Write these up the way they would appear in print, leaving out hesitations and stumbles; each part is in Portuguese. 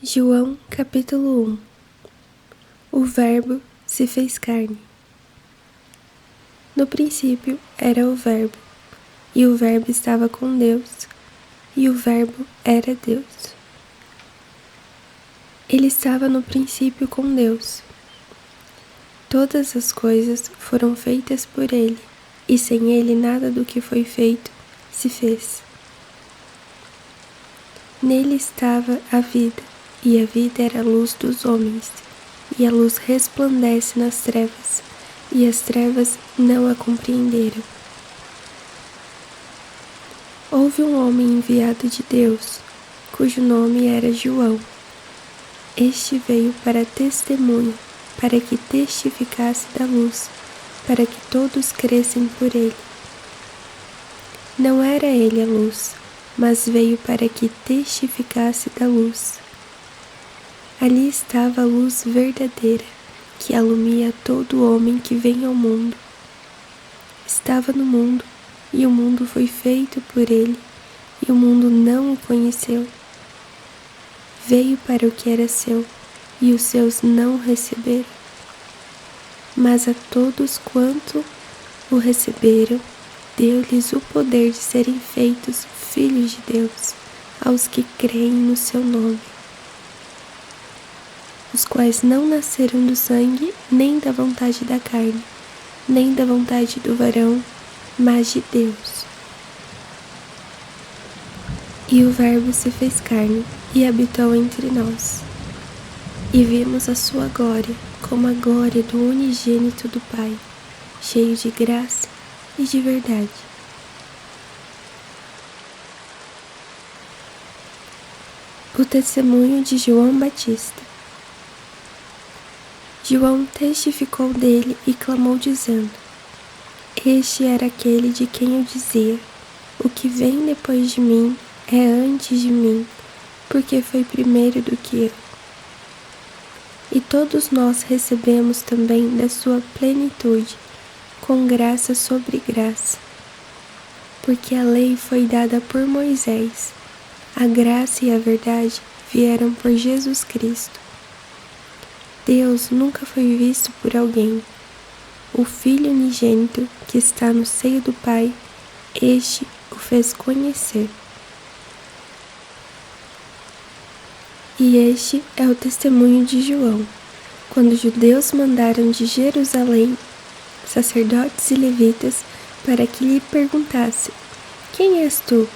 João capítulo 1. O Verbo se fez carne. No princípio era o Verbo, e o Verbo estava com Deus, e o Verbo era Deus. Ele estava no princípio com Deus. Todas as coisas foram feitas por ele, e sem ele nada do que foi feito se fez. Nele estava a vida, e a vida era a luz dos homens, e a luz resplandece nas trevas, e as trevas não a compreenderam. Houve um homem enviado de Deus, cujo nome era João. Este veio para testemunho, para que testificasse da luz, para que todos crescem por ele. Não era ele a luz, mas veio para que testificasse da luz. Ali estava a luz verdadeira, que alumia todo homem que vem ao mundo. Estava no mundo, e o mundo foi feito por ele, e o mundo não o conheceu. Veio para o que era seu, e os seus não o receberam. Mas a todos quanto o receberam, deu-lhes o poder de serem feitos filhos de Deus, aos que creem no seu nome, os quais não nasceram do sangue, nem da vontade da carne, nem da vontade do varão, mas de Deus. E o Verbo se fez carne e habitou entre nós. E vimos a sua glória, como a glória do unigênito do Pai, cheio de graça e de verdade. O testemunho de João Batista. João testificou dele e clamou dizendo: Este era aquele de quem eu dizia: O que vem depois de mim é antes de mim, porque foi primeiro do que eu. E todos nós recebemos também da sua plenitude, com graça sobre graça. Porque a lei foi dada por Moisés, a graça e a verdade vieram por Jesus Cristo. Deus nunca foi visto por alguém. O Filho unigênito que está no seio do Pai, este o fez conhecer. E este é o testemunho de João, quando os judeus mandaram de Jerusalém sacerdotes e levitas para que lhe perguntassem: Quem és tu?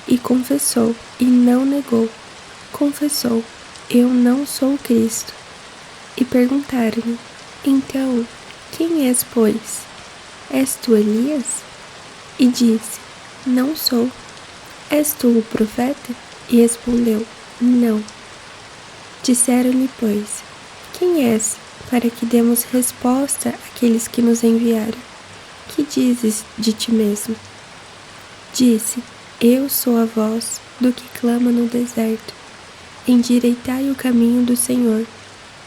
E confessou, e não negou. Confessou: Eu não sou o Cristo. E perguntaram-lhe: Então, quem és, pois? És tu Elias? E disse: Não sou. És tu o profeta? E respondeu: Não. Disseram-lhe, pois: Quem és, para que demos resposta àqueles que nos enviaram? Que dizes de ti mesmo? Disse: Eu sou a voz do que clama no deserto. Endireitai o caminho do Senhor,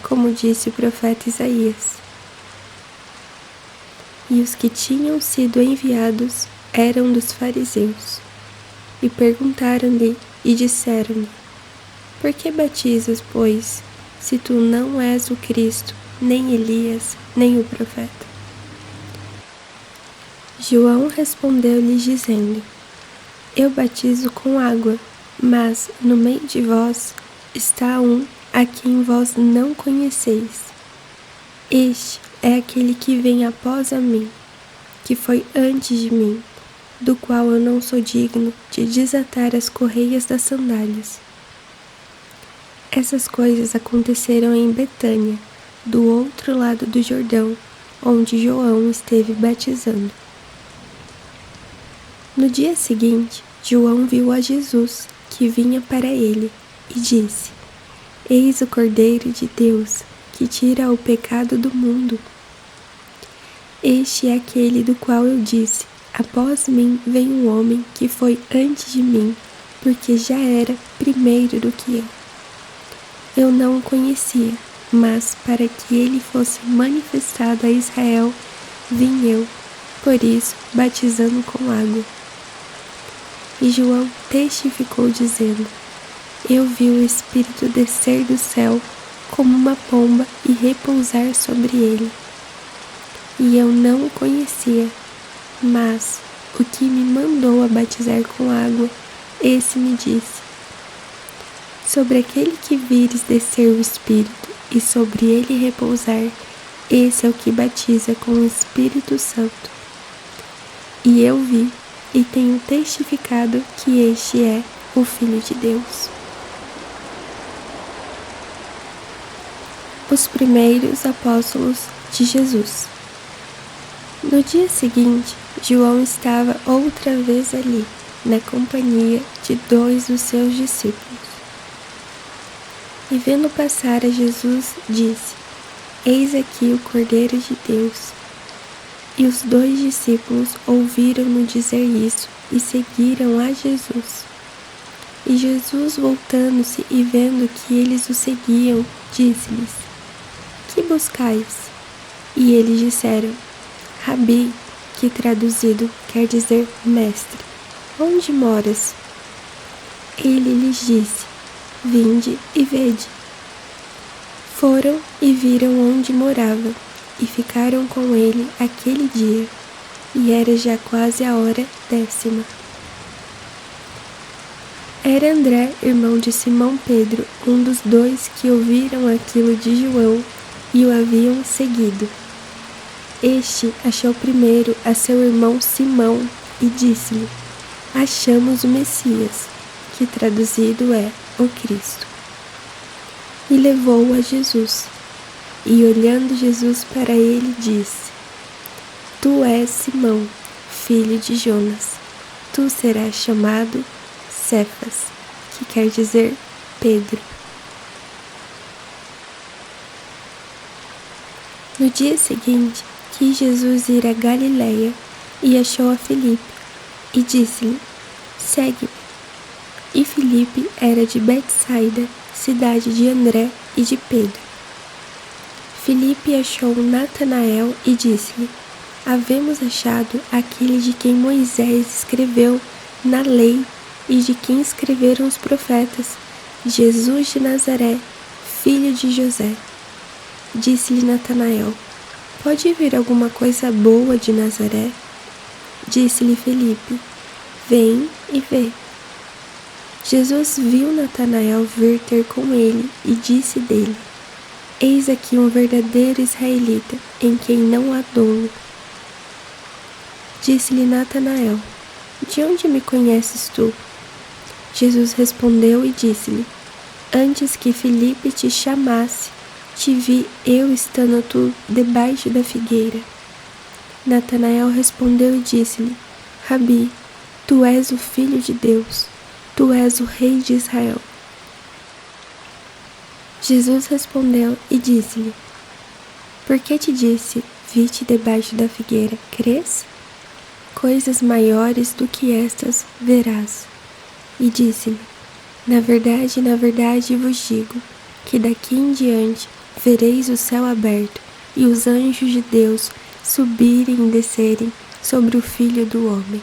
como disse o profeta Isaías. E os que tinham sido enviados eram dos fariseus. E perguntaram-lhe e disseram-lhe: Por que batizas, pois, se tu não és o Cristo, nem Elias, nem o profeta? João respondeu-lhes dizendo: Eu batizo com água, mas no meio de vós está um a quem vós não conheceis. Este é aquele que vem após a mim, que foi antes de mim, do qual eu não sou digno de desatar as correias das sandálias. Essas coisas aconteceram em Betânia, do outro lado do Jordão, onde João esteve batizando. No dia seguinte, João viu a Jesus, que vinha para ele, e disse: Eis o Cordeiro de Deus, que tira o pecado do mundo. Este é aquele do qual eu disse: Após mim vem um homem que foi antes de mim, porque já era primeiro do que eu. Eu não o conhecia, mas para que ele fosse manifestado a Israel, vim eu, por isso, batizando com água. E João testificou dizendo: eu vi o Espírito descer do céu como uma pomba e repousar sobre ele. E eu não o conhecia, mas o que me mandou a batizar com água, esse me disse: sobre aquele que vires descer o Espírito e sobre ele repousar, esse é o que batiza com o Espírito Santo. E eu vi e tenho testificado que este é o Filho de Deus. Os primeiros apóstolos de Jesus. No dia seguinte, João estava outra vez ali, na companhia de 2 dos seus discípulos. E vendo passar a Jesus, disse: eis aqui o Cordeiro de Deus. E os 2 discípulos ouviram-no dizer isso e seguiram a Jesus. E Jesus, voltando-se e vendo que eles o seguiam, disse-lhes: que buscais? E eles disseram: Rabi, que traduzido quer dizer mestre, onde moras? Ele lhes disse: vinde e vede. Foram e viram onde morava, e ficaram com ele aquele dia, e era já quase a hora 10ª. Era André, irmão de Simão Pedro, um dos 2 que ouviram aquilo de João e o haviam seguido. Este achou primeiro a seu irmão Simão e disse-lhe: achamos o Messias, que traduzido é o Cristo. E levou-o a Jesus. E olhando Jesus para ele, disse: tu és Simão, filho de Jonas, tu serás chamado Cefas, que quer dizer Pedro. No dia seguinte, quis Jesus ir a Galiléia e achou a Filipe, e disse-lhe: segue-me. E Filipe era de Betsaida, cidade de André e de Pedro. Filipe achou Natanael e disse-lhe: havemos achado aquele de quem Moisés escreveu na lei e de quem escreveram os profetas, Jesus de Nazaré, filho de José. Disse-lhe Natanael: pode vir alguma coisa boa de Nazaré? Disse-lhe Filipe: vem e vê. Jesus viu Natanael vir ter com ele e disse dele: eis aqui um verdadeiro israelita, em quem não há dolo. Disse-lhe Natanael: de onde me conheces tu? Jesus respondeu e disse-lhe: antes que Filipe te chamasse, te vi eu estando tu debaixo da figueira. Natanael respondeu e disse-lhe: Rabi, tu és o Filho de Deus, tu és o Rei de Israel. Jesus respondeu e disse-lhe: por que te disse, vi-te debaixo da figueira, crês? Coisas maiores do que estas verás. E disse-lhe: na verdade vos digo, que daqui em diante vereis o céu aberto e os anjos de Deus subirem e descerem sobre o Filho do Homem.